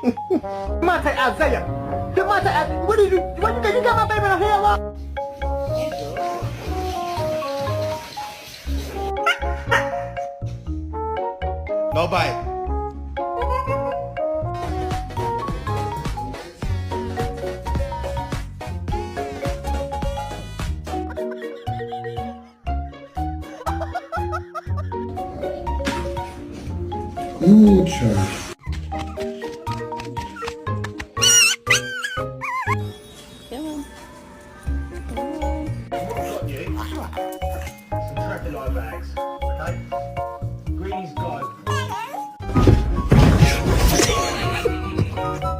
Mata Isaiah. The mata Isaiah. What did you? What you got my baby in the hair up? No bite. Kurczę.